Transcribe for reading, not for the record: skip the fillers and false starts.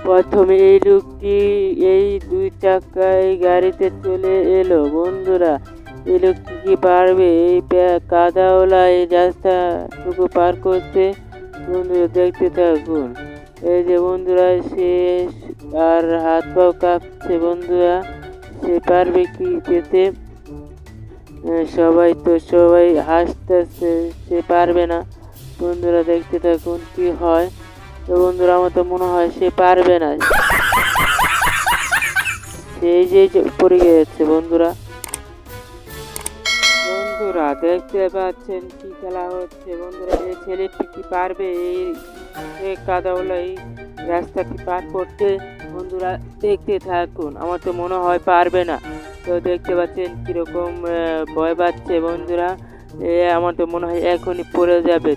প্রথমে এই লোকটি এই 2 চাকায় গাড়িতে চলে এলো। বন্ধুরা, এই লোকটি কি পারবে এই কাদাওয়ালা এই রাস্তাটুকু পার করতে? বন্ধুরা দেখতে থাকুন। এই যে বন্ধুরা, সে আর হাত পাও কাঁপছে। বন্ধুরা, সে পারবে কি যেতে? সবাই হাসতেছে, সে পারবে না। বন্ধুরা দেখতে থাকুন কি হয়। তো বন্ধুরা, আমার তো মনে হয় সে পারবে না। এই যে পড়ে গেছে। বন্ধুরা দেখতে পাচ্ছেন কি খেলা হচ্ছে। বন্ধুরা, এই ছেলেটি কি পারবে এই কাদাওয়ালা এই রাস্তাটি পার করতে? বন্ধুরা দেখতে থাকুন। আমার তো মনে হয় পারবে না। তো দেখতে পাচ্ছেন কিরকম ভয় পাচ্ছে। বন্ধুরা, আমার তো মনে হয় এখনই পড়ে যাবে।